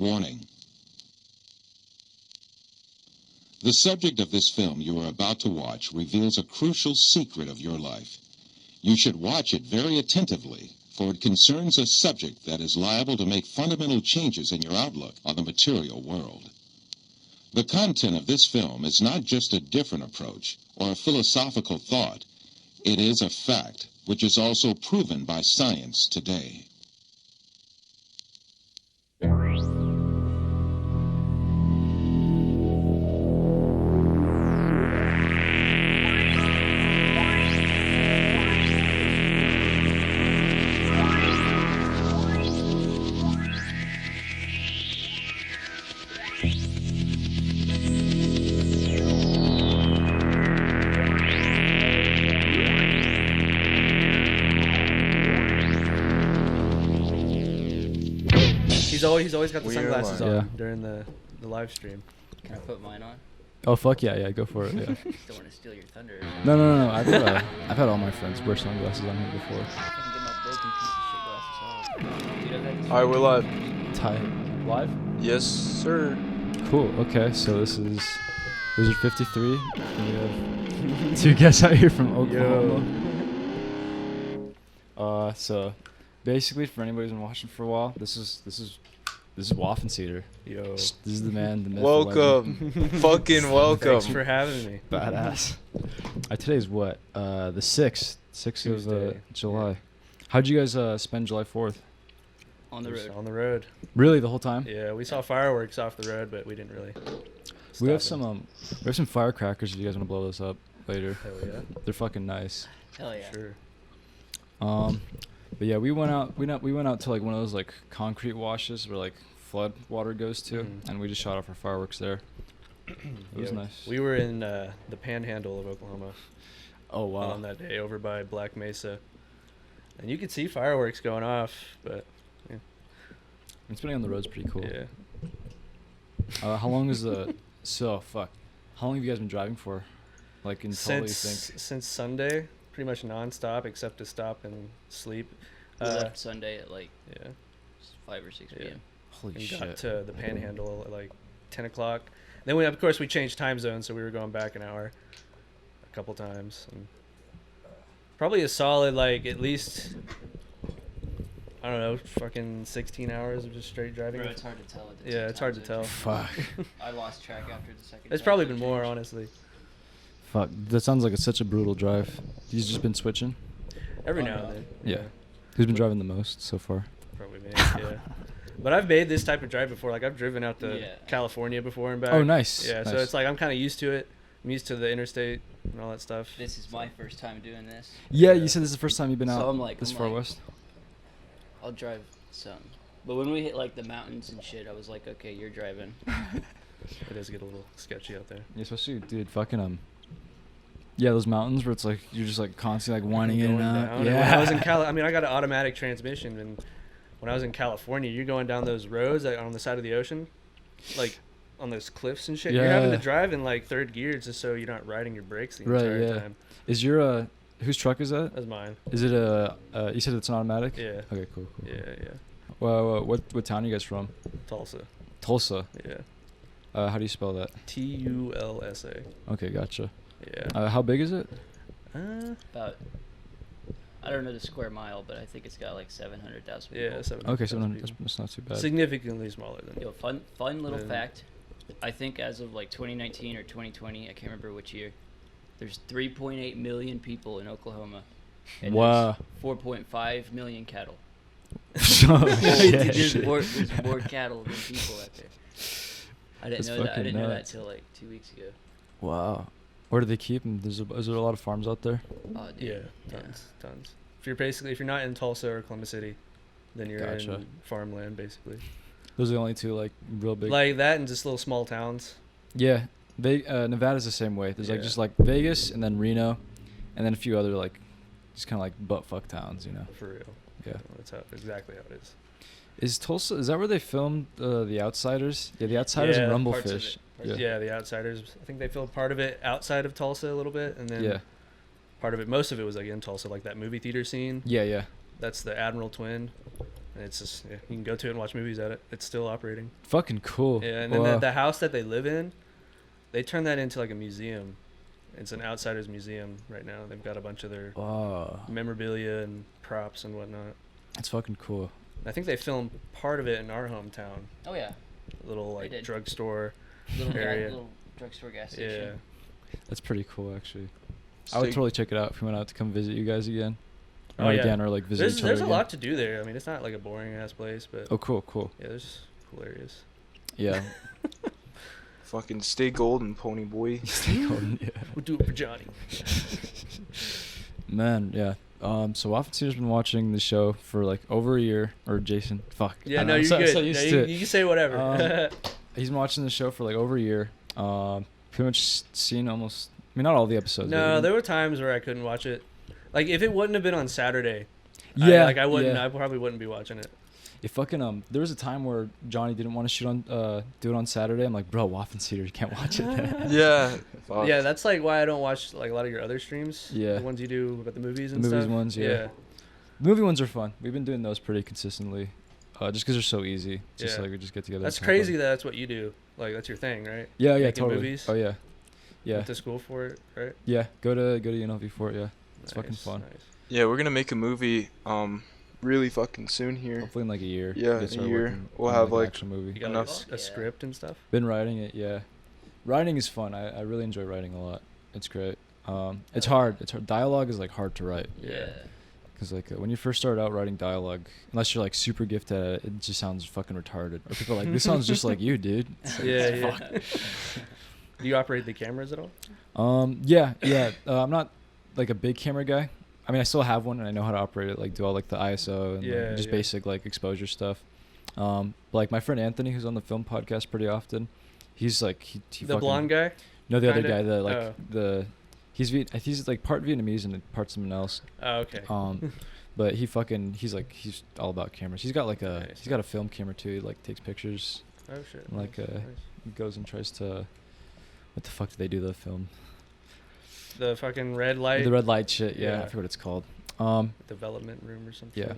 Warning. The subject of this film you are about to watch reveals a crucial secret of your life. You should watch it very attentively, for it concerns a subject that is liable to make fundamental changes in your outlook on the material world. The content of this film is not just a different approach or a philosophical thought. It is a fact, which is also proven by science today. He's always got the sunglasses on during the live stream. Can I put mine on? Oh fuck yeah, go for it. Yeah. Just don't want to steal your thunder. No. I've had all my friends wear sunglasses on here before. I can get my broken piece of shit glasses on. Dude, Alright, we're live. Tight. Live? Yes, sir. Cool. Okay, so this is Wizard 53. We have two guests out here from Oklahoma. So basically, for anybody who's been watching for a while, this is waffenseeder. Yo. This is the man, the myth. Welcome. Fucking welcome. Thanks for having me. Badass. Today's what? The 6th. 6th Tuesday. of July. Yeah. How'd you guys spend July 4th? On the road. On the road. Really, the whole time? Yeah, we saw fireworks off the road, but we didn't really. We have some firecrackers if you guys want to blow this up later. Hell yeah. They're fucking nice. Hell yeah. Sure. But yeah, we went out to like one of those like concrete washes where like flood water goes to, and we just shot off our fireworks there. It was nice. We were in the panhandle of Oklahoma. Oh wow. On that day over by Black Mesa, and you could see fireworks going off, but yeah. And spinning on the road's pretty cool. Yeah. How long is the How long have you guys been driving for? Like in total, you think? Since Sunday. Pretty much non-stop except to stop and sleep. We left Sunday at like 5 or 6 p.m. Yeah. Holy and shit. got to the Panhandle at like 10 o'clock. Then we, of course, we changed time zones, so we were going back an hour a couple times. And probably a solid, like, at least, I don't know, fucking 16 hours of just straight driving. Bro, it's hard to tell. Yeah, it's hard to tell. Fuck. I lost track after the second. It's probably been more, honestly. Fuck, that sounds like it's such a brutal drive. You've just been switching? Every now and then. Yeah. Who's been driving the most so far? Probably me, yeah. But I've made this type of drive before. Like, I've driven out to California before and back. Oh, nice. Yeah, nice. So it's like I'm kind of used to it. I'm used to the interstate and all that stuff. This is my first time doing this. Yeah, you said this is the first time you've been out I'm like, this far west? I'll drive some. But when we hit, like, the mountains and shit, I was like, okay, you're driving. It does get a little sketchy out there. Yeah, especially, dude, fucking, yeah, those mountains where it's like you're just like constantly like winding in and out. Yeah. When I was in I got an automatic transmission, and when I was in California, you're going down those roads on the side of the ocean, like on those cliffs and shit. Yeah. You're having to drive in like third gear just so you're not riding your brakes the entire time. Is your whose truck is that? That's mine. Is it you said it's an automatic? Yeah. Okay, cool. Yeah. Well, what town are you guys from? Tulsa. Tulsa. Yeah. How do you spell that? Tulsa. Okay, gotcha. Yeah. How big is it? About, I don't know the square mile, but I think it's got like 700,000 people. Yeah, 700,000. Okay, 700. That's not too bad. Significantly smaller than. Yo, fun little fact. I think as of like 2019 or 2020, I can't remember which year. There's 3.8 million people in Oklahoma. And wow. 4.5 million cattle. There's more cattle than people out there. I didn't know that. I didn't know that till like 2 weeks ago. Wow. Where do they keep them? Is there a lot of farms out there? Oh, dude. Yeah, tons. If you're not in Tulsa or Columbus City, then you're in farmland basically. Those are the only two like real big. Like that and just little small towns. Yeah, Nevada's the same way. There's like just like Vegas and then Reno, and then a few other like, just kind of like butt fuck towns, you know. For real. Yeah. That's exactly how it is. Is Tulsa? Is that where they filmed The Outsiders? Yeah, The Outsiders and Rumblefish. Yeah, The Outsiders. I think they filmed part of it outside of Tulsa a little bit, and then part of it, most of it was like in Tulsa, like that movie theater scene. Yeah. That's the Admiral Twin, And it's just you can go to it and watch movies at it. It's still operating. Fucking cool. Yeah, and then the house that they live in, they turned that into like a museum. It's an outsiders museum right now. They've got a bunch of their memorabilia and props and whatnot. That's fucking cool. I think they filmed part of it in our hometown. Oh yeah. A little like did. drugstore Little area. little drugstore gas Yeah. station. That's pretty cool, actually. I would totally check it out if we went out to come visit you guys again. Oh, Or yeah. again, or like visit each other There's a again. lot to do there. I mean, it's not like a boring ass place, but Oh, cool. yeah, there's cool areas. Yeah. Fucking stay golden, pony boy. Yeah. We'll do it for Johnny. Man, yeah. So waffenseeder's been watching the show for like over a year, or Jason. Fuck. Yeah, I no, know, you're I'm good. so used No, to you, it. you can say whatever. He's been watching the show for like over a year. Pretty much seen almost. I mean, not all the episodes. No, but there were times where I couldn't watch it. Like if it wouldn't have been on Saturday, Yeah. I wouldn't. Yeah. I probably wouldn't be watching it. It fucking there was a time where Johnny didn't want to shoot on do it on Saturday. I'm like, bro, waffenseeder, you can't watch it then. Yeah. Fuck. Yeah, that's like why I don't watch like a lot of your other streams. Yeah. The ones you do about the movies and The movies stuff. ones, yeah. The movie ones are fun. We've been doing those pretty consistently, just because they're so easy. Just Yeah. like we just get together. That's and talk crazy about that that's what you do. Like that's your thing, right? Yeah, yeah, making totally. movies? Oh yeah, yeah, Went to school for it, right? yeah. Go to UNLV for it. Yeah, it's fucking Nice, fun. nice. Yeah, we're gonna make a movie really fucking soon here. Hopefully in like a year. Yeah, get a started year. working We'll on, have, an like, action movie. You got Enough. like, Yeah. a script and stuff. Been writing it. Yeah, writing is fun. I really enjoy writing a lot. It's great. It's hard. It's hard. Dialogue is like hard to write. Yeah. Because like when you first start out writing dialogue, unless you're like super gifted at it, it just sounds fucking retarded. Or people are like, this sounds just like you, dude. It's like, Yeah, yeah. fuck. Do you operate the cameras at all? Yeah. I'm not like a big camera guy. I mean, I still have one and I know how to operate it. Like do all like the ISO and like, Yeah, just yeah. basic like exposure stuff. Like my friend Anthony, who's on the film podcast pretty often, he's like he The fucking, blonde guy? No, the other kinda? guy. The like Oh. the he's like part Vietnamese and part someone else. Oh, okay. But he's all about cameras. He's got like Nice. he's got a film camera too. He like takes pictures. Oh shit. like, nice, uh, nice. He goes and tries to, what the fuck did they do to the film? The fucking red light The red light shit. Yeah, I Yeah. forget what it's called. development room or something. Yeah.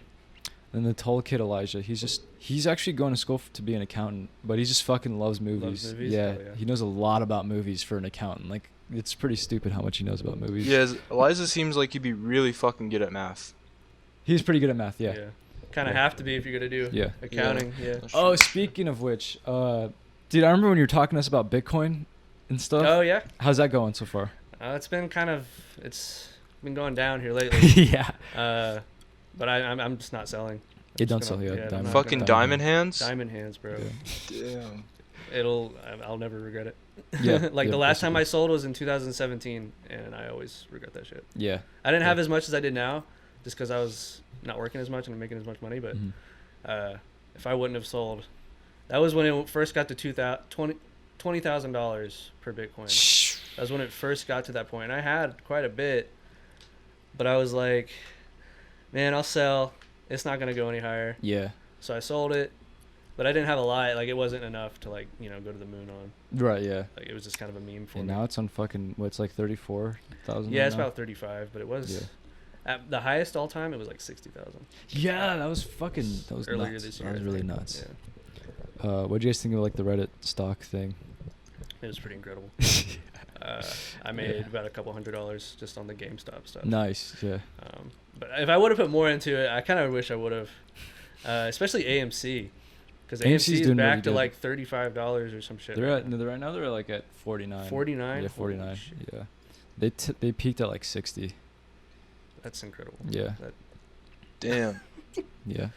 Then the tall kid Elijah, he's actually going to school to be an accountant, but he just fucking loves movies. movies? Yeah, Oh, yeah. he knows a lot about movies for an accountant. Like it's pretty stupid how much he knows about movies. Yeah, Eliza seems like you'd be really fucking good at math. He's pretty good at math. Yeah. Kind of Yeah. have to be if you're gonna do Yeah. accounting. Yeah. That's Oh, true. speaking of which, dude, I remember when you were talking to us about Bitcoin and stuff. Oh yeah. How's that going so far? It's been it's been going down here lately. Yeah. But I'm just not selling. It don't just sell gonna- yet. yeah, I'm Diamond- not Fucking gonna- diamond hands. Diamond hands, bro. Yeah. Damn. I'll never regret it. Yeah, Like yeah, the last time I basically. sold was in 2017, and I always regret that shit. Yeah. I didn't have Yeah. as much as I did now, just because I was not working as much and making as much money. But Mhm. if I wouldn't have sold, that was when it first got to $20,000 per Bitcoin. That was when it first got to that point. And I had quite a bit, but I was like, man, I'll sell. It's not gonna go any higher. Yeah. So I sold it, but I didn't have a lot. Like it wasn't enough to like go to the moon on. Right. Yeah. Like it was just kind of a meme for And me. now it's on fucking what's like 34,000. Yeah, right it's now? about 35, but it was Yeah. at the highest all time. It was like 60,000 Yeah, that was fucking. That was earlier nuts. this year. That was I really think. nuts. Yeah, What do you guys think of like the Reddit stock thing? it was pretty incredible. I made about a couple $100 just on the GameStop stuff. Nice. Yeah. But if I would have put more into it, I kind of wish I would have, especially AMC, because AMC's AMC is doing back really to good. like $35 or some shit. They're right at now. right now. They're like at 49. 49. Yeah, Holy 49. shit, Yeah. They peaked at like 60. that's incredible. Yeah. Damn. Yeah.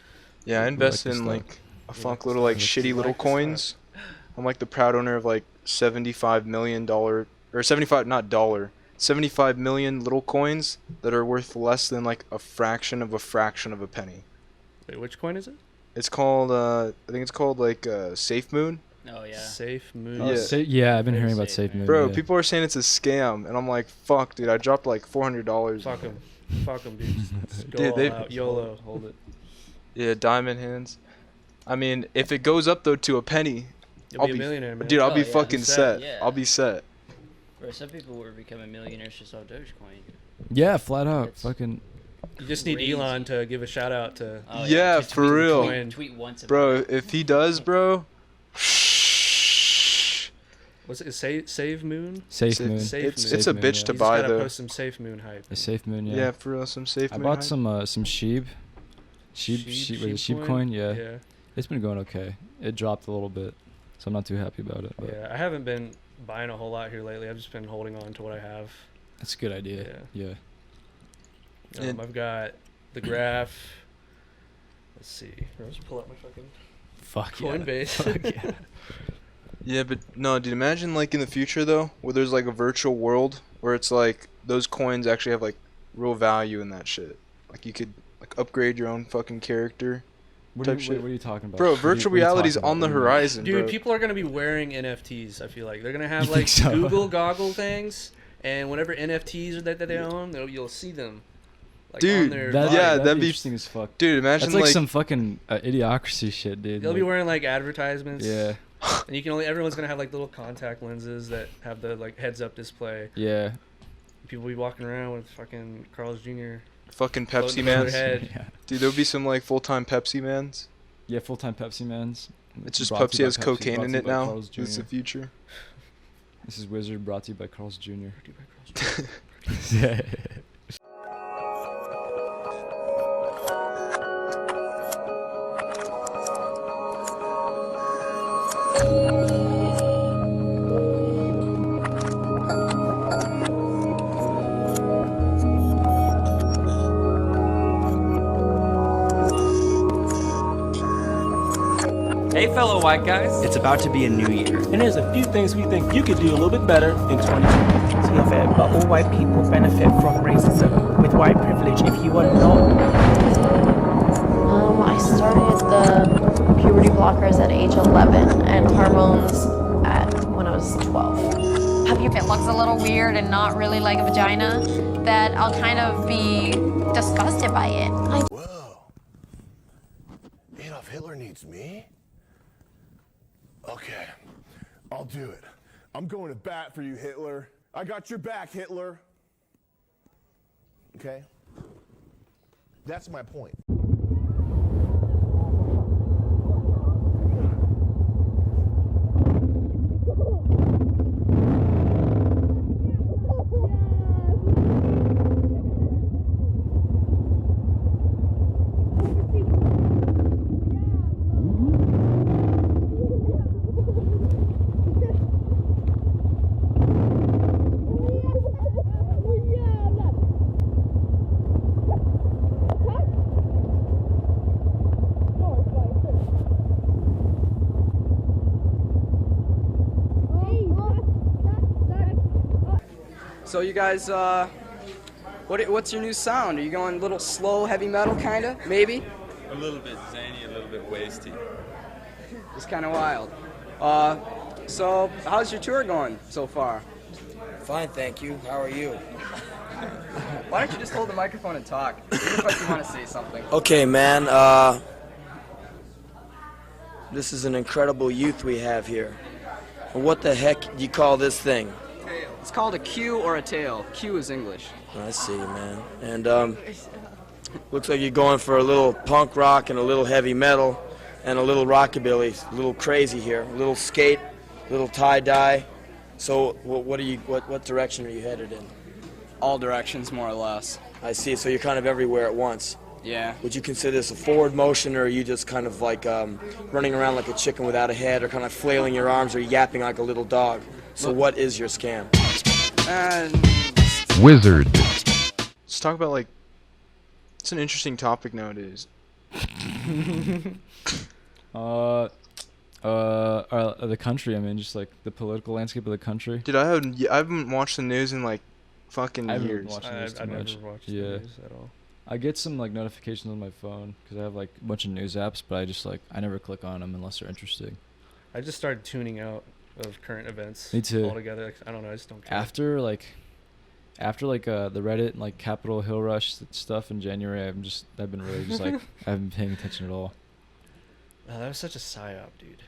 Yeah, I like invested the in stock. like a You fuck like the little stock? like You shitty like little the stock? coins. I'm like the proud owner of like $75 million or 75 not dollar 75 million little coins that are worth less than like a fraction of a penny. Wait, which coin is it? It's called I think it's called like Safe Moon. Oh yeah. Safe Moon. Oh, Yeah. yeah, I've been Very hearing about safe, Safe man. Moon. Bro, yeah. people are saying it's a scam and I'm like, fuck dude, I dropped like $400. Fuck them. Fuck them, dude. Just go Dude, all they- out. YOLO. Hold it. Yeah, diamond hands. I mean, if it goes up though to a penny, You'll I'll be a be- millionaire, man. dude, I'll Oh, be yeah, fucking set. set. Yeah. I'll be set. Bro, some people were becoming millionaires just off Dogecoin. Yeah, flat out. It's- Fucking. You just need Crazy. Elon to give a shout out to. Oh, Yeah, just for tweet- real. Tweet, tweet once a Bro, month. if he does, bro. What's it? Save Moon. Safe It's- Moon. Safe It's Moon. it's a Moon, bitch yeah. to You just buy gotta though. post some Safe Moon hype. A Safe Moon, yeah. Yeah, for real, some safe. I moon bought hype. some sheep. Sheep coin, yeah. It's been going okay. It dropped a little bit, so I'm not too happy about it. But Yeah, I haven't been buying a whole lot here lately. I've just been holding on to what I have. it's a good idea. Yeah. And- I've got the graph. Let's see. I'll just pull out my fucking Fuck yeah. Coinbase. Fuck yeah. Yeah, but no, dude. Imagine like in the future though, where there's like a virtual world where it's like those coins actually have like real value in that shit. Like you could like upgrade your own fucking character. What Type are, you, shit. what are you talking about? Bro, What are you- virtual what are you reality's talking on the about? What do you mean? horizon, Dude, bro. people are gonna be wearing NFTs. I feel like they're gonna have You like think so? Google goggle things, and whatever NFTs that they own, you'll see them. Like, Dude, on their That, body. yeah, that'd that'd be be- interesting as fuck. Dude, imagine That's like some fucking idiocracy shit, dude. They'll be Like, wearing like advertisements. Yeah. And you can only everyone's gonna have like little contact lenses that have the like heads up display. Yeah. People will be walking around with fucking Carl's Jr. fucking floating Pepsi above their mans. head. Yeah. Dude, there'll be some like full-time Pepsi mans. Yeah, full-time Pepsi mans. It's just Brought to Pepsi you by has cocaine brought in to you it by now. Carl's It's the Jr. future. This is Wizard brought to you by Carl's Jr. Hey, fellow white guys. It's about to be a new year. And there's a few things we think you could do a little bit better in 2020. TFM, but all white people benefit from racism with white privilege if you are not. I started the puberty blockers at age 11 and hormones when I was 12. If it looks a little weird and not really like a vagina, that I'll kind of be disgusted by it. Whoa. Adolf Hitler needs me? Okay, I'll do it. I'm going to bat for you, Hitler. I got your back, Hitler. Okay? That's my point. So you guys, what's your new sound? Are you going a little slow, heavy metal, kinda? Maybe? A little bit zany, a little bit wasty. It's kind of wild. So how's your tour going so far? Fine, thank you. How are you? Why don't you just hold the microphone and talk? Even if you want to say something. Okay, man. This is an incredible youth we have here. What the heck do you call this thing? It's called a Q or a tail. Q is English. I see, man. And looks like you're going for a little punk rock and a little heavy metal and a little rockabilly. A little crazy here. A little skate, a little tie-dye. So what direction are you headed in? All directions, more or less. I see. So you're kind of everywhere at once. Yeah. Would you consider this a forward motion, or are you just kind of like running around like a chicken without a head, or kind of flailing your arms, or yapping like a little dog? So what is your scam? Wizard. Let's talk about like. It's an interesting topic nowadays. The country. I mean, just like the political landscape of the country. Dude, I haven't watched the news in like fucking I haven't years. watched the news too I've much. never watched Yeah. the news at all. I get some like notifications on my phone because I have like a bunch of news apps, but I never click on them unless they're interesting. I just started tuning out of current events. Me too. Altogether, like, I don't know. I just don't care. After the Reddit and like Capitol Hill Rush stuff in January, I've been really just like I haven't been paying attention at all. Oh, that was such a psyop, dude.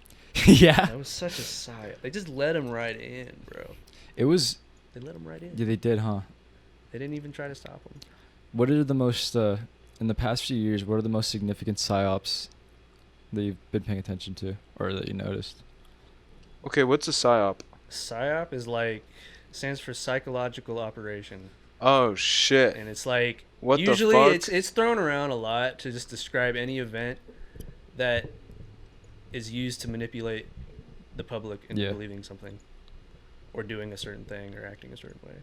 Yeah. That was such a psyop. They just let him right in, bro. It was. They let him right in. Yeah, they did, huh? They didn't even try to stop him. What are the most in the past few years? What are the most significant psyops that you've been paying attention to, or that you noticed? Okay, what's a psyop? PSYOP is like stands for psychological operation. Oh shit. And it's like what usually the fuck? it's thrown around a lot to just describe any event that is used to manipulate the public into believing something or doing a certain thing or acting a certain way.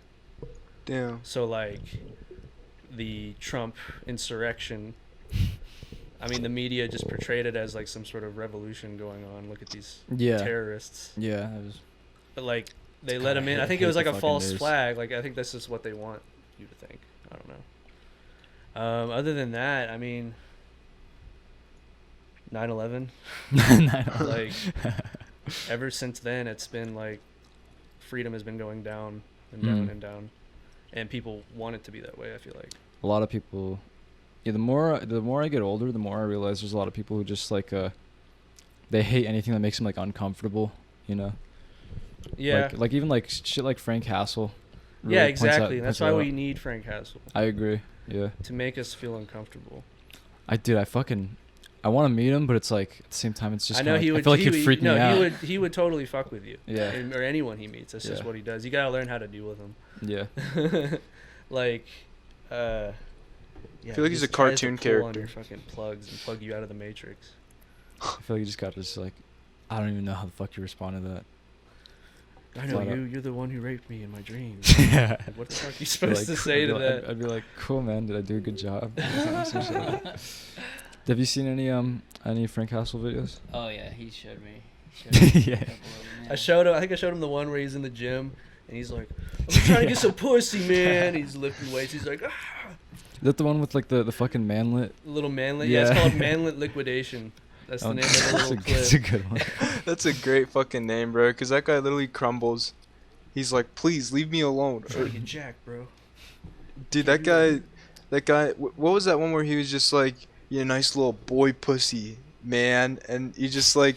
Damn. So like the Trump insurrection, I mean the media just portrayed it as like some sort of revolution going on. Look at these terrorists. Yeah. But like they let him in. I think it was like a false flag. Like I think this is what they want you to think. I don't know. Other than that, I mean 9/11. Like ever since then it's been like freedom has been going down and down and down. And people want it to be that way, I feel like. A lot of people the more I get older, the more I realize there's a lot of people who just like they hate anything that makes them like uncomfortable, you know. Yeah. Like even like shit like Frank Castle. Really yeah, exactly. That's why we need Frank Castle. I agree. Yeah. To make us feel uncomfortable. I want to meet him, but it's like at the same time it's just I know he would. I feel like he'd freak me out. He would totally fuck with you. Yeah. Or anyone he meets. That's just what he does. You gotta learn how to deal with him. Yeah. Like, I feel like he's a cartoon character. On your fucking plugs and plug you out of the matrix. I feel like you just got to just like, I don't even know how the fuck you respond to that. I know you're the one who raped me in my dreams. Yeah. Like, what the fuck are you supposed to say to that? I'd be like, cool man, did I do a good job? Have you seen any Frank Castle videos? Oh yeah, he showed me. Yeah. I think I showed him the one where he's in the gym and he's like, I'm trying to get some pussy, man. He's lifting weights. He's like, ah. Is that the one with like the fucking manlet? Little manlet. Yeah, it's called Manlet Liquidation. That's the name of the little clip. That's a good one. That's a great fucking name, bro. Because that guy literally crumbles. He's like, please leave me alone. I'm trying to get jacked, bro. Dude, that guy. What was that one where he was just like, "You nice little boy pussy, man," and he just like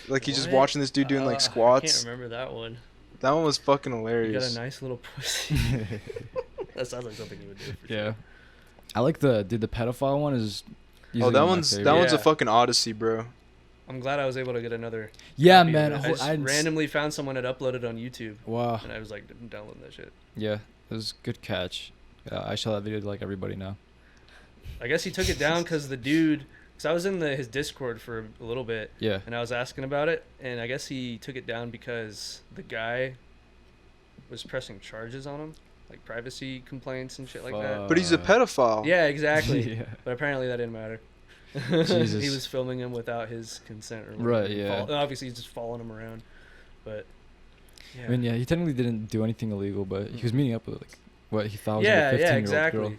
he's just watching this dude doing like squats. I can't remember that one. That one was fucking hilarious. You got a nice little pussy. That sounds like something you would do. For sure. I like the pedophile one is. Oh, that one's a fucking odyssey, bro. I'm glad I was able to get another. Yeah, man. I just randomly found someone that uploaded on YouTube. Wow. And I was like, downloading that shit. Yeah, it was a good catch. I show that video to like everybody now. I guess he took it down because the dude. Because I was in his Discord for a little bit. Yeah. And I was asking about it, and I guess he took it down because the guy was pressing charges on him. Like privacy complaints and shit like that. But he's a pedophile. Yeah, exactly. Yeah. But apparently that didn't matter. Jesus. He was filming him without his consent. Or right, yeah. Obviously, he's just following him around. But, yeah. I mean, yeah, he technically didn't do anything illegal, but he was meeting up with, like, what he thought was like a 15-year-old girl.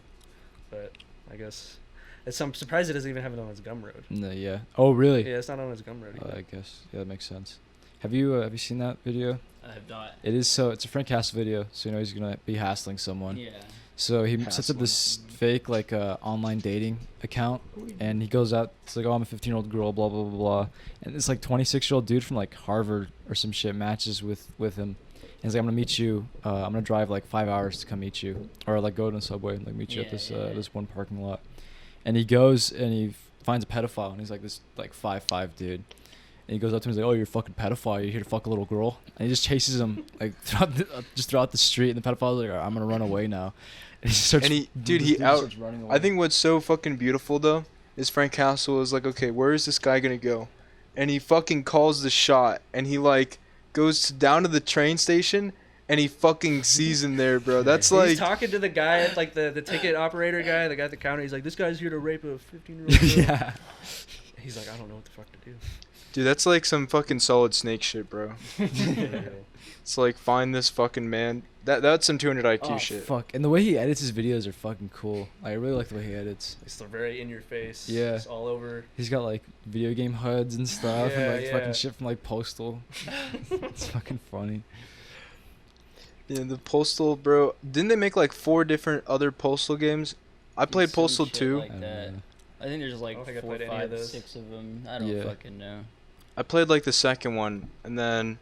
But I guess... I'm surprised it doesn't even have it on his Gumroad. No, yeah. Oh, really? Yeah, it's not on his Gumroad either. I guess. Yeah, that makes sense. Have you seen that video? I have not. It's a Frank Castle video, so you know he's gonna be hassling someone. Yeah. So he sets up this fake like online dating account, and he goes out. It's like, oh, I'm a 15-year-old girl, blah blah blah blah, and this like 26-year-old dude from like Harvard or some shit matches with him. And he's like, I'm gonna meet you. I'm gonna drive like 5 hours to come meet you, or like go to the subway and like meet you at this one parking lot. And he goes and he finds a pedophile, and he's like this like 5'5" dude. And he goes up to him and he's like, oh, you're a fucking pedophile. You're here to fuck a little girl. And he just chases him like throughout the street. And the pedophile's like, I'm going to run away now. And he starts, starts running away. I think what's so fucking beautiful, though, is Frank Castle is like, okay, where is this guy going to go? And he fucking calls the shot. And he like goes down to the train station. And he fucking sees him there, bro. That's like... He's talking to the guy, like the ticket operator guy, the guy at the counter. He's like, this guy's here to rape a 15-year-old girl. Yeah. He's like, I don't know what the fuck to do. Dude, that's like some fucking Solid Snake shit, bro. It's like, find this fucking man. That's some 200 IQ shit. Fuck. And the way he edits his videos are fucking cool. I really like the way he edits. It's very in your face. Yeah. It's all over. He's got like video game HUDs and stuff, and like fucking shit from like Postal. It's fucking funny. Yeah, the Postal, bro. Didn't they make like 4 different other Postal games? I played Postal 2. Like that. I think there's like 4, 5, 6 of them. I don't fucking know. I played like the second one, and then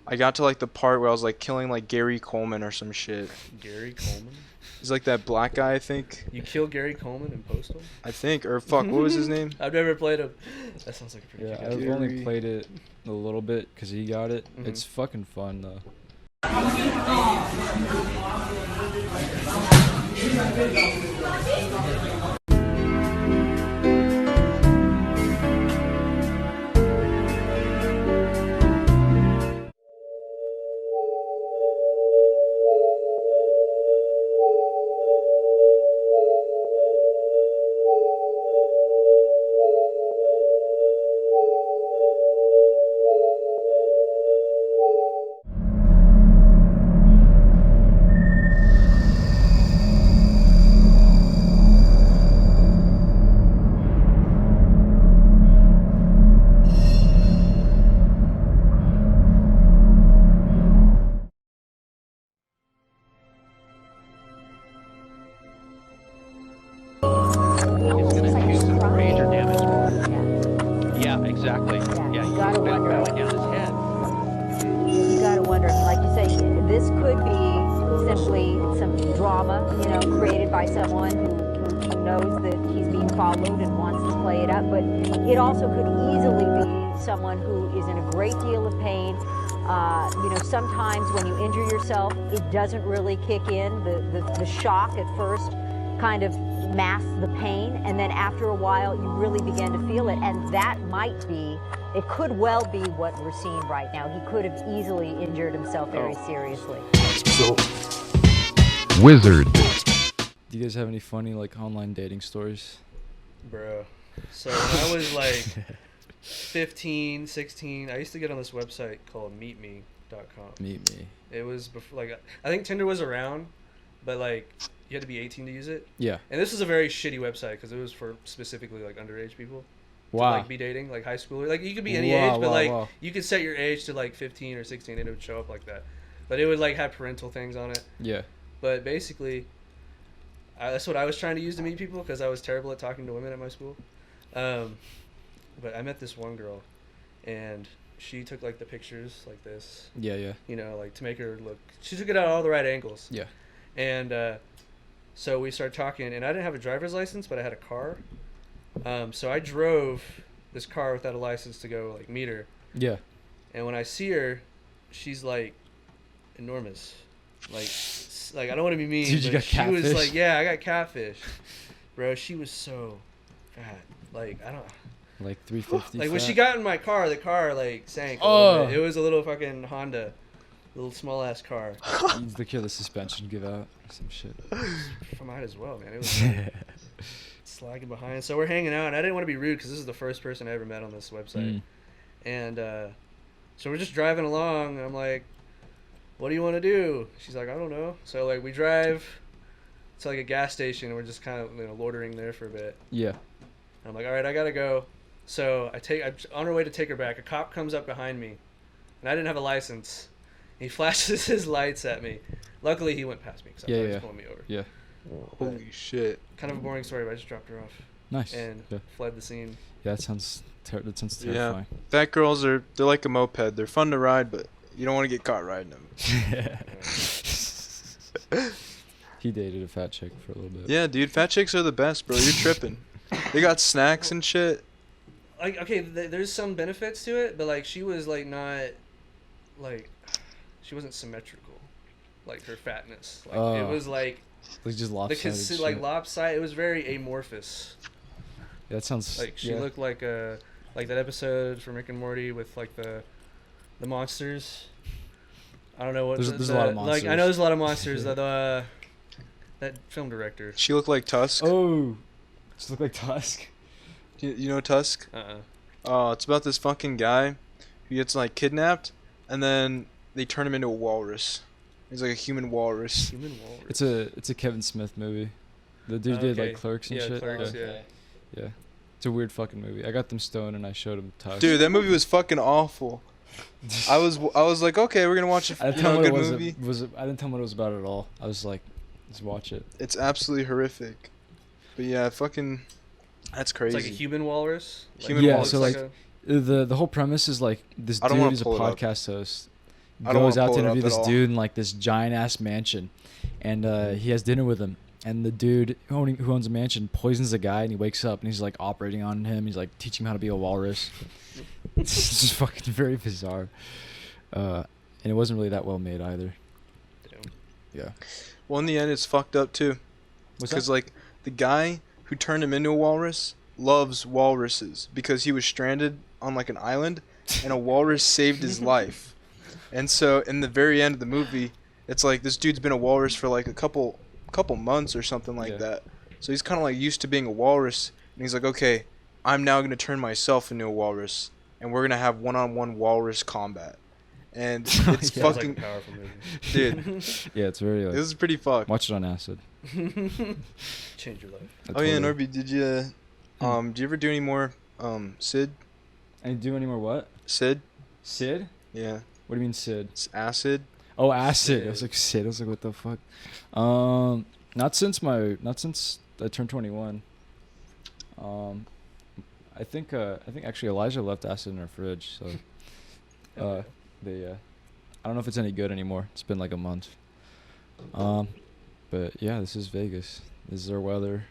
I got to like the part where I was like killing like Gary Coleman or some shit. Gary Coleman? He's like that black guy, I think. You killed Gary Coleman in Postal? I think, or fuck, what was his name? I've never played him. That sounds like a pretty Yeah, good I've only played it a little bit because he got it. Mhm. It's fucking fun though. Major damage. Yeah, exactly. Yeah, you gotta wonder. Down his head. You gotta wonder, like you say, this could be simply some drama, you know, created by someone who knows that he's being followed and wants to play it up, but it also could easily be someone who is in a great deal of pain. You know, sometimes when you injure yourself, it doesn't really kick in. The shock at first kind of masks the pain, and then after a while you really begin to feel it, and that might be, it could well be what we're seeing right now. He could have easily injured himself very seriously. Wizard. Do you guys have any funny like online dating stories? Bro. So when I was like 15, 16, I used to get on this website called meetme.com. Meet Me. It was before, like, I think Tinder was around, but like you had to be 18 to use it. Yeah. And this was a very shitty website because it was for specifically like underage people. Wow. To, like, be dating, like high schooler. Like you could be any Wow, age, but wow, like wow. you could set your age to like 15 or 16 and it would show up like that. But it would like have parental things on it. Yeah. But basically, that's what I was trying to use to meet people because I was terrible at talking to women at my school. But I met this one girl, and she took like the pictures like this. Yeah, yeah. You know, like to make her look. She took it at all the right angles. Yeah. And so we started talking, and I didn't have a driver's license, but I had a car. So I drove this car without a license to go like meet her. Yeah. And when I see her, she's like enormous. Like I don't want to be mean, Dude, you but got she catfish? was like, yeah, I got catfish. Bro, she was so fat. Like, I don't... Like 350 Like, when fat? she got in my car, the car, like, sank a Oh. little bit. It was a little fucking Honda. Little small-ass car. You need to hear the suspension give out. Some shit. I might as well, man. It was like, slagging behind. So we're hanging out, and I didn't want to be rude because this is the first person I ever met on this website. And so we're just driving along, and I'm like, what do you want to do? She's like, I don't know. So, like, we drive to, like, a gas station, and we're just kind of, you know, loitering there for a bit. Yeah. And I'm like, all right, I got to go. So I'm on our way to take her back. A cop comes up behind me, and I didn't have a license. He flashes his lights at me. Luckily, he went past me because I thought he was pulling me over. Yeah. Holy shit. Kind of a boring story, but I just dropped her off. Nice. And Yeah. fled the scene. Yeah, that sounds terrifying. Yeah. Fat girls they're like a moped. They're fun to ride, but you don't want to get caught riding them. He dated a fat chick for a little bit. Yeah, dude, fat chicks are the best, bro. You're tripping. They got snacks and shit. Like, okay, there's some benefits to it, but like she was like not, like, she wasn't symmetrical, like her fatness. Like it was like just lopsided. like lopsided. It was very amorphous. Yeah, that sounds. Like she looked like that episode from Rick and Morty with like the monsters. I don't know what. There's a lot of monsters. Like I know there's a lot of monsters. That film director. She looked like Tusk. Oh, she looked like Tusk. You know Tusk? Oh, it's about this fucking guy who gets like kidnapped, and then they turn him into a walrus. He's like a human walrus. Human walrus. It's a Kevin Smith movie. The dude did like Clerks and shit. Clerks, yeah. It's a weird fucking movie. I got them stoned and I showed them Tusk. Dude, that movie was fucking awful. I was like, okay, we're gonna watch a good movie. I didn't tell him what it was about at all. I was like, let's watch it. It's absolutely horrific. But yeah, fucking, that's crazy. It's like a human walrus. So like the whole premise is like this dude is a podcast host, I don't goes wanna out pull to it up interview at this all. dude in like this giant ass mansion, and he has dinner with him. And the dude who owns a mansion poisons the guy, and he wakes up and he's like operating on him. He's like teaching him how to be a walrus. It's just fucking very bizarre. And it wasn't really that well made either. Yeah. Well, in the end, it's fucked up too. What's Because that? like the guy who turned him into a walrus loves walruses because he was stranded on like an island, and a walrus saved his life. And so in the very end of the movie, it's like this dude's been a walrus for like a couple months or something like that. So he's kind of like used to being a walrus, and he's like, okay, I'm now gonna turn myself into a walrus, and we're gonna have one-on-one walrus combat. And it's fucking like a powerful movie. dude. Yeah, it's very. This is pretty fucked. Watch it on acid. Change your life. Oh yeah, Norby, did you ever do any more Sid? And do any more what? Sid? Sid? Yeah. What do you mean Sid? It's acid. Oh, acid. I was like Sid. I was like, what the fuck? Not since I turned 21. I think actually Elijah left acid in our fridge, so I don't know if it's any good anymore. It's been like a month. But yeah, this is Vegas. This is our weather.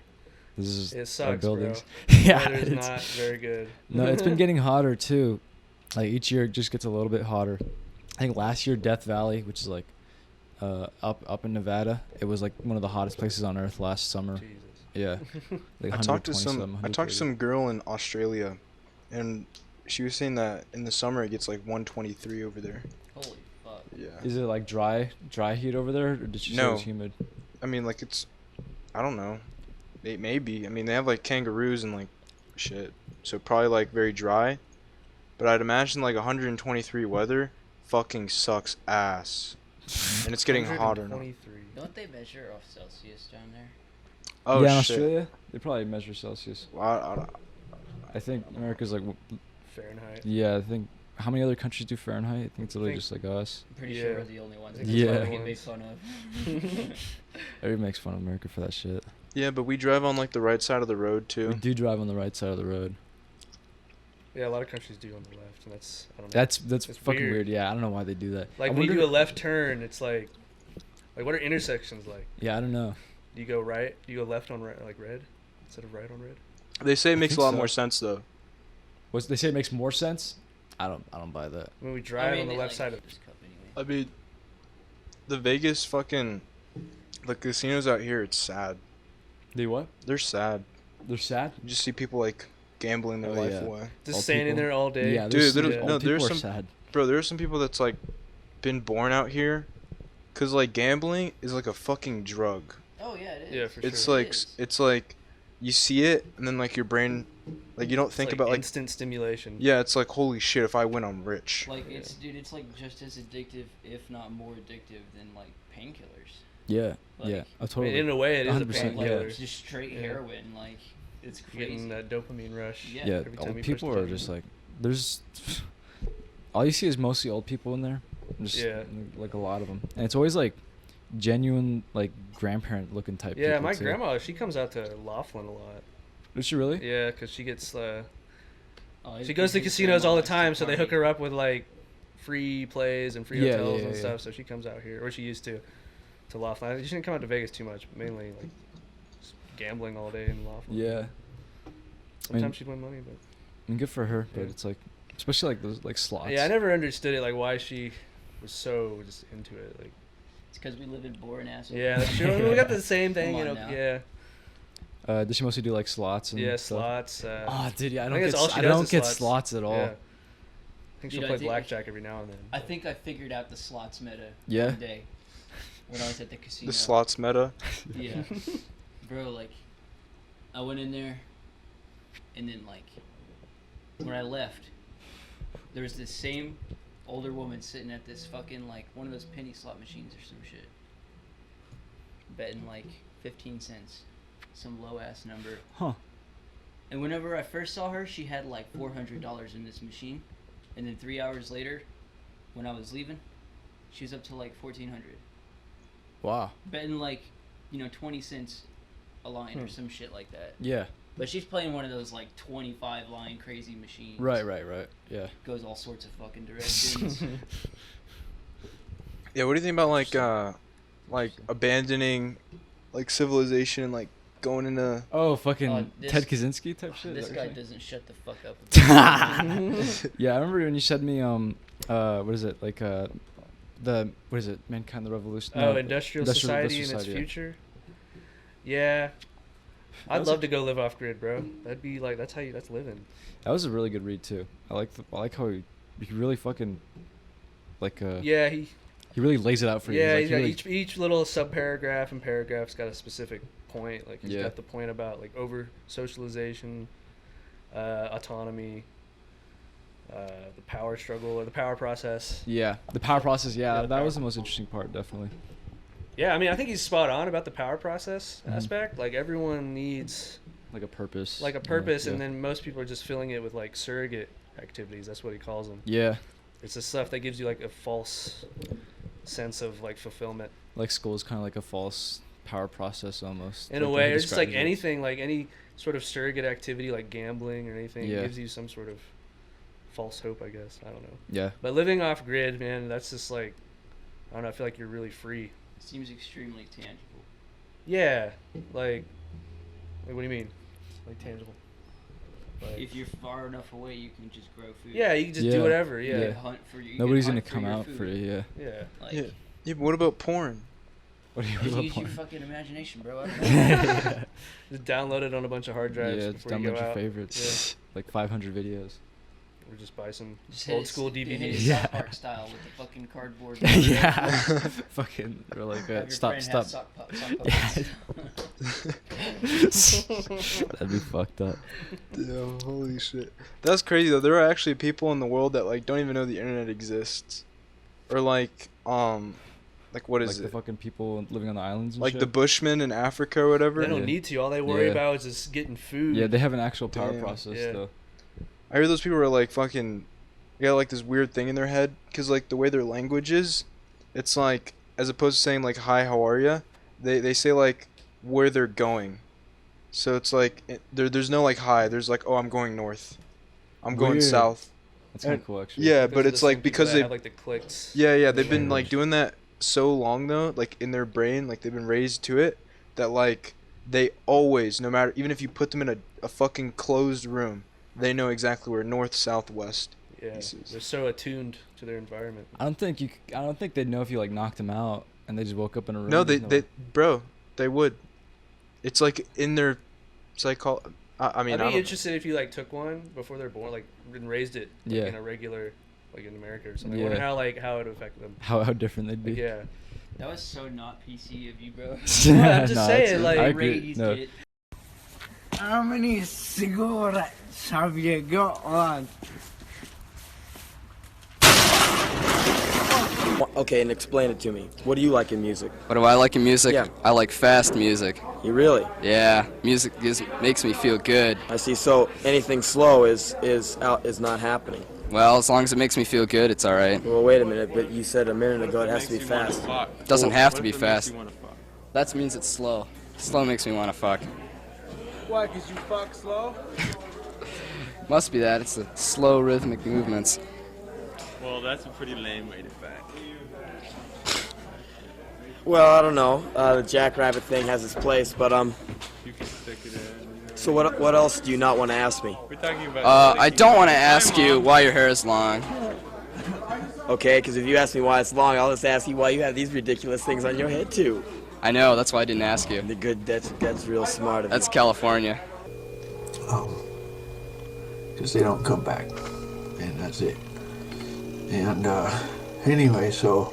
This is It sucks, our buildings. bro. Yeah, Weather's it's not very good. No, it's been getting hotter too. Like each year, it just gets a little bit hotter. I think last year, Death Valley, which is like up in Nevada, it was like one of the hottest places on earth last summer. Jesus. Yeah. Like I talked to 120 some girl in Australia, and she was saying that in the summer it gets like 123 over there. Holy fuck. Yeah. Is it like dry heat over there, or did she say it was humid? I mean, like it's, I don't know. It may be. I mean, they have like kangaroos and like shit, so probably like very dry. But I'd imagine like 123 weather fucking sucks ass, and it's getting hotter now. 123. Don't they measure off Celsius down there? Oh yeah, in shit. Australia, they probably measure Celsius. Well, I think America's like. Fahrenheit. Yeah, I think. How many other countries do Fahrenheit? I think it's literally think- just like us. I'm pretty sure we're the only ones. Yeah. We get made fun of. Everybody makes fun of America for that shit. yeah, but we drive on like the right side of the road We too. do drive on the right side of the road. Yeah, a lot of countries do on the left, and that's I don't know. That's It's fucking weird. Yeah, I don't know why they do that. Like I when you wonder- do a left turn, it's like what are intersections like? Yeah, I don't know. Do you go right? Do you go left on like red instead of right on red? They say it makes a think lot so. more sense though. What they say it makes more sense. I don't buy that. When we drive on the left side of I mean, the Vegas fucking, the casinos out here, it's sad. They what? They're sad. They're sad. You just see people like gambling their Oh, life yeah. away. Just Old staying in people. there all day. Yeah, Dude, there's no, old there's people are some sad. bro. There's some people that's like been born out here, cause like gambling is like a fucking drug. Oh yeah, it is. Yeah, for It's sure. like it's like you see it and then like your brain, like you don't It's think like about like instant stimulation. yeah, it's like holy shit, if I win I'm rich. Like it's dude, it's like just as addictive, if not more addictive, than like painkillers. Yeah, Like, yeah. I I totally. mean, in a way, it is a 100%, Like painkiller. it's just straight Yeah. heroin. Like it's You're crazy. getting that dopamine rush. Yeah. Yeah, every time old you push people the are button. just like there's. All you see is mostly old people in there. Just, Yeah. Like a lot of them, and it's always like genuine like grandparent looking type. Yeah, people my too. grandma, she comes out to Laughlin a lot. Does she really? Yeah, because she gets Oh, she goes to his casinos grandma all the likes to time, so they hook party. her up with like free plays and free Yeah, hotels yeah, and yeah. stuff. So she comes out here, or she used to Laughlin. She didn't come out to Vegas too much, mainly like just gambling all day in Laughlin. Yeah. Sometimes she'd win money, but I mean, good for her, but Yeah. it's like, especially like those like slots. yeah, I never understood it, like why she was so just into it. Like, It's because we live in boring ass. yeah, that's true. We got the same thing, Come you know. on now. Yeah, Does she mostly do like slots and yeah, stuff? slots. Oh, dude, yeah, I I don't think get that's all she I does don't is get slots. slots at all. Yeah. I think Dude, she'll I play think- blackjack every now and then. I think I figured out the slots meta Yeah? one day when I was at the casino. The slots meta. Yeah. Bro, like, I went in there, and then, like, when I left, there was this same older woman sitting at this fucking, like, one of those penny slot machines or some shit. Betting, like, 15 cents. Some low-ass number. Huh. And whenever I first saw her, she had, like, $400 in this machine. And then 3 hours later, when I was leaving, she was up to, like, 1,400. Wow. Betting, like, 20 cents a line or some shit like that. Yeah. But she's playing one of those like 25 line crazy machines. Right. Yeah. Goes all sorts of fucking directions. Yeah, what do you think about like abandoning like civilization and like going into fucking Ted Kaczynski type shit? This guy doesn't shut the fuck up. Yeah, I remember when you said me what is it like what is it, Mankind the Revolution? Oh, Industrial Society and its future. Yeah, I'd love to go live off grid, bro. That'd be like that's living. That was a really good read too. I like how he really fucking like yeah, he really lays it out for you. Yeah, he's like, he's got each little subparagraph and paragraph's got a specific point. Like he's Yeah. got the point about like over socialization, autonomy, the power struggle or the power process. Yeah, the power process. Yeah, that was the most interesting part, definitely. Yeah, I mean, I think he's spot on about the power process aspect. Like everyone needs like a purpose. And then most people are just filling it with like surrogate activities. That's what he calls them. Yeah. It's the stuff that gives you like a false sense of like fulfillment. Like school is kind of like a false power process almost. In a way, it's just like anything, like any sort of surrogate activity, like gambling or anything, gives you some sort of false hope, I guess. I don't know. Yeah. But living off grid, man, that's just like, I don't know. I feel like you're really free. It seems extremely tangible. Yeah, like what do you mean? Like tangible? Like, if you're far enough away, you can just grow food. Yeah, you can just do whatever. Yeah. You can hunt for you. Nobody's gonna come out for you. Yeah. Yeah. Like, yeah. But what about porn? What do you use about your porn? fucking imagination, bro. I don't know. Just download it on a bunch of hard drives. Yeah, just before you download go your out. favorites. Like 500 videos. Or just buy some Just old school DVDs. South Park style with the fucking cardboard. Yeah. Fucking really Have good. your Stop. friend have sock puppets. That'd be fucked up. Yeah, holy shit. That's crazy though. There are actually people in the world that like don't even know the internet exists, or like what is like it? the fucking people living on the islands and like shit? the Bushmen in Africa or whatever. They don't need to. All they worry about is just getting food. Yeah, they have an actual power Damn. process Yeah. though. I hear those people are like fucking, they got like this weird thing in their head, cause like the way their language is, it's like as opposed to saying like hi, how are ya, they say like where they're going, so it's like there's no like hi, there's like oh I'm going north, I'm going Weird. south. That's kind of cool actually. Yeah, Because but of it's the like same people because that they have like the clicks. yeah they've been like doing that so long though, like in their brain, like they've been raised to it, that like they always, no matter, even if you put them in a fucking closed room, they know exactly where north, south, west. Yeah, they're so attuned to their environment. I don't think they'd know if you like knocked them out and they just woke up in a room. No, There's bro, they would. It's like in their psychology. I mean, I'd I be don't- interested if you like took one before they're born, like and raised it like, Yeah. in a regular, like in America or something. Yeah. I wonder how it would affect them. how different they'd be. Like, yeah. That was so not PC of you, bro. I'm just saying, like, I agree. raised No. it. How many cigarettes have you got, lad? Okay, and explain it to me. What do you like in music? What do I like in music? Yeah. I like fast music. You really? Yeah, music makes me feel good. I see. So anything slow is not happening. Well, as long as it makes me feel good, it's all right. Well, wait a minute. But you said a minute ago it has to be fast. It doesn't have to be fast. That means it's slow. Slow makes me want to fuck. Why? 'Cause you fuck slow? Must be that. It's the slow rhythmic movements. Well, that's a pretty lame way to fuck. Well, I don't know. The jackrabbit thing has its place, but You can stick it in. So what else do you not want to ask me? We're talking about. I don't want to ask you why your hair is long. Okay, because if you ask me why it's long, I'll just ask you why you have these ridiculous things on your head too. I know. That's why I didn't ask you. That's real smart of you. That's California. Because they don't come back, and that's it. And anyway, so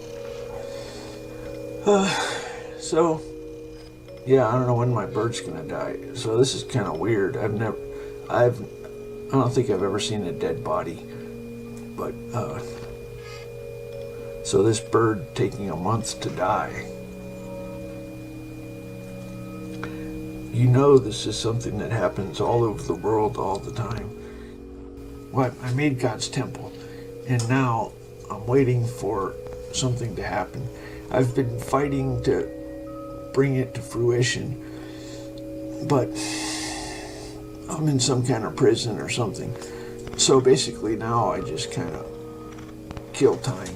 yeah, I don't know when my bird's gonna die. So this is kind of weird. I don't think I've ever seen a dead body, but so this bird taking a month to die. You know, this is something that happens all over the world all the time. Well, I made God's temple, and now I'm waiting for something to happen. I've been fighting to bring it to fruition, but I'm in some kind of prison or something. So basically now I just kind of kill time.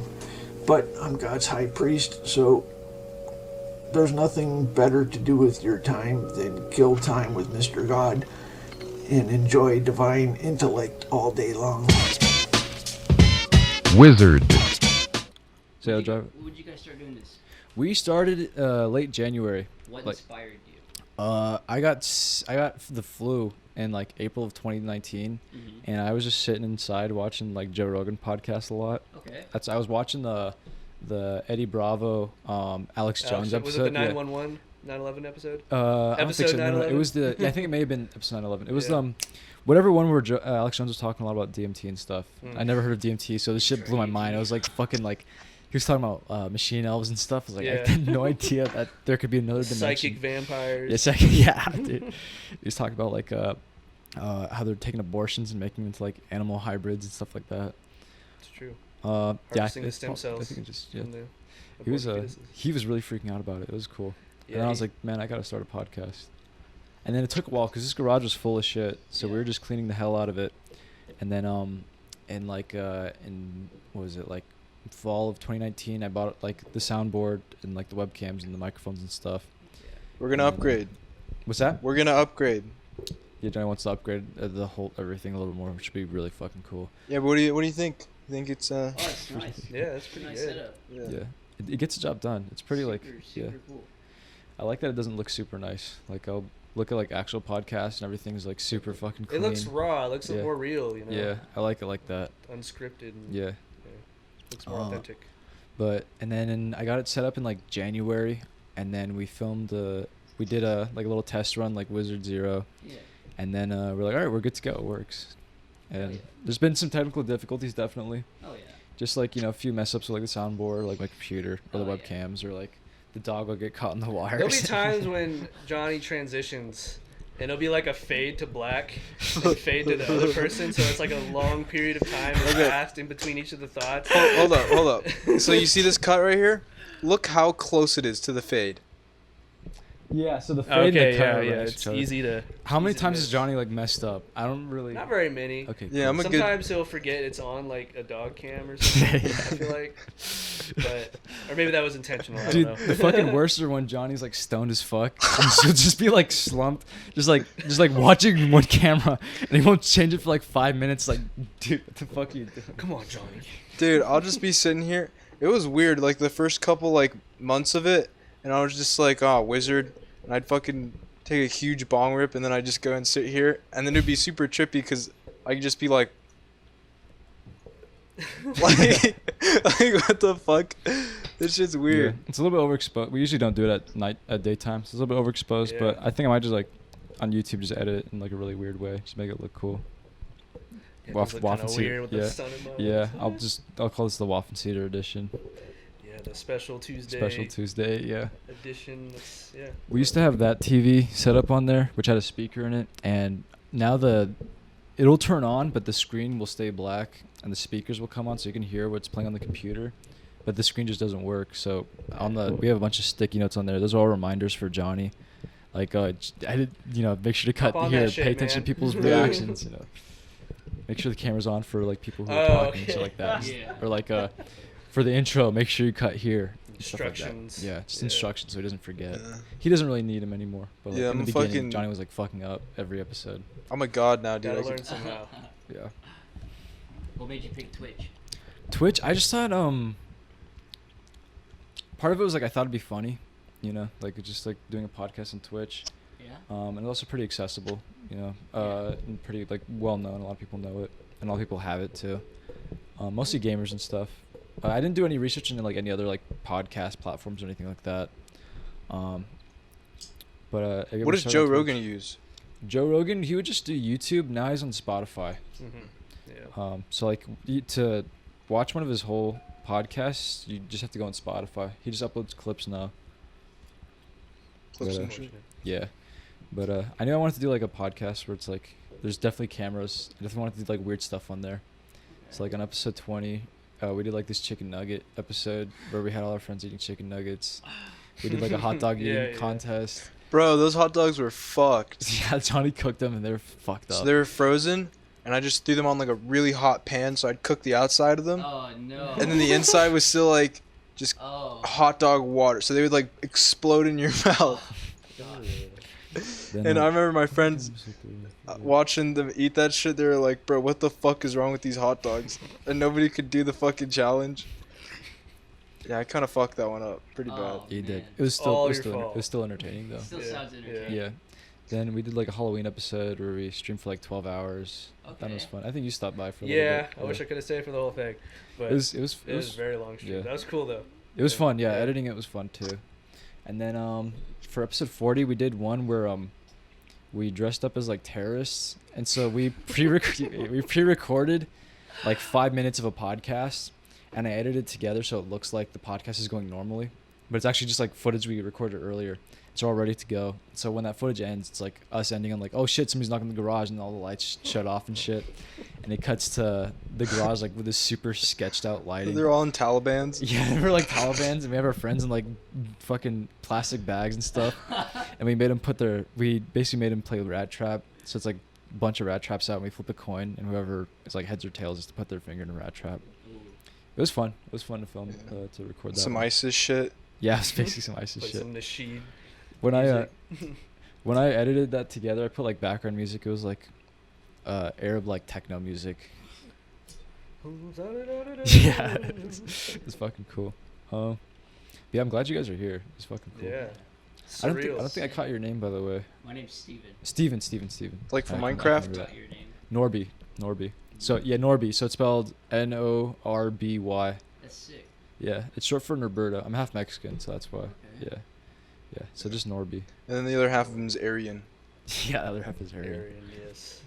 but I'm God's high priest, so there's nothing better to do with your time than kill time with Mr. God and enjoy divine intellect all day long. Wizard. So I'll drive. When did you guys start doing this? We started late January. What like, inspired you? I got the flu in like April of 2019, and I was just sitting inside watching like Joe Rogan podcast a lot. Okay. I was watching the Eddie Bravo Alex Jones episode. Was it the 911 9/11 episode? I don't think so. No, it was the. I think it may have been episode 9/11. It was whatever one where Alex Jones was talking a lot about DMT and stuff. I never heard of DMT, so this shit blew my mind. I was like fucking like. He was talking about machine elves and stuff. I was like, I had no idea that there could be another dimension. Psychic vampires. Yeah, dude. He was talking about like how they're taking abortions and making them into like animal hybrids and stuff like that. It's true. Harvesting the stem cells. I think it just from the he was really freaking out about it. It was cool. Yeah, and I was like, man, I gotta start a podcast. And then it took a while because this garage was full of shit, so we were just cleaning the hell out of it. And then in like in what was it like fall of 2019, I bought like the soundboard and like the webcams and the microphones and stuff. We're gonna upgrade. What's that? We're gonna upgrade. Yeah, Johnny wants to upgrade the whole everything a little more, which would be really fucking cool. Yeah, but what do you think? You think it's Oh, it's nice. Yeah, it's pretty nice good. setup. Yeah, it gets the job done. It's pretty Super cool. I like that it doesn't look super nice. Like I'll look at like actual podcasts and everything's like super fucking clean. It looks raw. It looks more real, you know. Yeah, I like it like that. Unscripted. And, yeah. Looks more authentic. But and then I got it set up in like January, and then we filmed we did a like a little test run like Wizard Zero. Yeah. And then we're like, all right, we're good to go. It works. And there's been some technical difficulties, definitely. Oh yeah. Just like a few mess ups with like the soundboard, like my computer, or the webcams, or like the dog will get caught in the wires. There'll be times when Johnny transitions, and it'll be like a fade to black, and fade to the other person, so it's like a long period of time has passed in between each of the thoughts. Hold up. So you see this cut right here? Look how close it is to the fade. Yeah, so the fade and the cut are next it's to each other. easy to. How many times has Johnny like messed up? I don't really. Not very many. Okay. Yeah, cool. Sometimes he'll forget it's on like a dog cam or something. I feel like, or maybe that was intentional. I Dude, don't know. the fucking worst are when Johnny's like stoned as fuck, and she'll just be like slumped, just like watching one camera, and he won't change it for like 5 minutes. Like, dude, what the fuck are you doing? Come on, Johnny. Dude, I'll just be sitting here. It was weird, like the first couple like months of it, and I was just like, oh, Wizard. And I'd fucking take a huge bong rip, and then I'd just go and sit here, and then it'd be super trippy because I could just be like, like what the fuck? This shit's weird. Yeah, it's a little bit overexposed. We usually don't do it at daytime, so it's a little bit overexposed. But I think I might just like on YouTube just edit it in like a really weird way, just make it look cool. Yeah, weird with the sun above. Yeah, I'll call this the waffenseeder edition. Yeah, the special Tuesday. Special Tuesday, yeah. Edition. Yeah. We used to have that TV set up on there, which had a speaker in it, and now it'll turn on, but the screen will stay black, and the speakers will come on, so you can hear what's playing on the computer, but the screen just doesn't work. So we have a bunch of sticky notes on there. Those are all reminders for Johnny. Like I did, make sure to cut here, pay attention to people's reactions. Make sure the camera's on for like people who are talking and shit like that. Yeah. Or like for the intro, make sure you cut here. Instructions. Yeah, just instructions so he doesn't forget. He doesn't really need them anymore. But like in the beginning, Johnny was like fucking up every episode. I'm a god now, dude. Gotta learn somehow. Yeah. What made you pick Twitch? Twitch, I just thought part of it was like I thought it'd be funny, like just like doing a podcast on Twitch. Yeah. And it's also pretty accessible, and pretty like well known. A lot of people know it, and a lot of people have it too. Mostly gamers and stuff. I didn't do any research into like any other like podcast platforms or anything like that. But what does Joe Rogan use? Joe Rogan, he would just do YouTube. Now he's on Spotify. Mm-hmm. Yeah. So like to watch one of his whole podcasts, you just have to go on Spotify. He just uploads clips now. Clips and shit. Yeah. But I knew I wanted to do like a podcast where it's like there's definitely cameras. I definitely wanted to do like weird stuff on there. So like on episode 20, we did like this chicken nugget episode where we had all our friends eating chicken nuggets. We did like a hot dog eating contest. Bro, those hot dogs were fucked. Yeah, Johnny cooked them and they were fucked up. So they were frozen, and I just threw them on like a really hot pan, so I'd cook the outside of them. Oh no. And then the inside was still like just hot dog water, so they would like explode in your mouth. And I remember my friends watching them eat that shit. They were like, "Bro, what the fuck is wrong with these hot dogs?" And nobody could do the fucking challenge. Yeah, I kind of fucked that one up pretty bad. You did. It was still entertaining though. Still sounds entertaining. Yeah. Then we did like a Halloween episode where we streamed for like 12 hours. That was fun. I think you stopped by for a little bit. I wish I could have stayed for the whole thing, but it was a very long stream. Yeah. That was cool though. It was fun. Yeah, editing it was fun too. And then for episode 40, we did one where we dressed up as like terrorists, and so we pre-recorded like 5 minutes of a podcast, and I edited it together so it looks like the podcast is going normally, but it's actually just like footage we recorded earlier. It's all ready to go. So when that footage ends, it's like us ending on like, oh shit, somebody's knocking on the garage, and all the lights shut off and shit. And it cuts to the garage like with this super sketched out lighting. They're all in Talibans. Yeah, we're like Talibans, and we have our friends in like fucking plastic bags and stuff. And we basically made them play Rat Trap. So it's like a bunch of rat traps out, and we flip a coin, and whoever is like heads or tails is to put their finger in a rat trap. It was fun. It was fun to film, to record that. Some one. ISIS shit. Yeah, it's basically some ISIS shit. Some Nasheed. When I edited that together, I put like background music. It was like Arab like techno music. Yeah, it's fucking cool. Yeah, I'm glad you guys are here. It's fucking cool. Yeah. I don't think I caught your name, by the way. My name's Steven. Steven. Like from Minecraft? Got your name. Norby. So yeah, Norby. So it's spelled Norby. That's sick. Yeah, it's short for Norberto. I'm half Mexican, so that's why. Okay. Yeah. So just Norby. And then the other half of him is Aryan. Yeah, the other half is Aryan. Yes.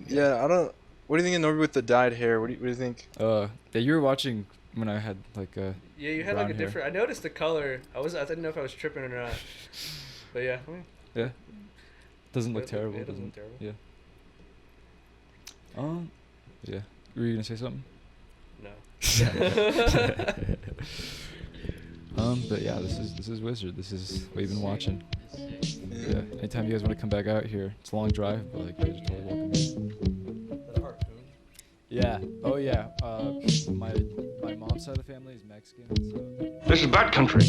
Yeah, I don't. What do you think of Norby with the dyed hair? What do you think? Yeah, you were watching when I had like a. Yeah, you had like a different. I noticed the color. I didn't know if I was tripping or not. But yeah. Yeah. Doesn't look terrible. It doesn't look terrible. Yeah. Yeah. Were you gonna say something? No. But yeah, this is Wizard. This is what you've been watching. Yeah. Anytime you guys want to come back out here, it's a long drive, but like, you guys are totally welcome here. Yeah. Oh yeah. My mom's side of the family is Mexican, so. This is bad country.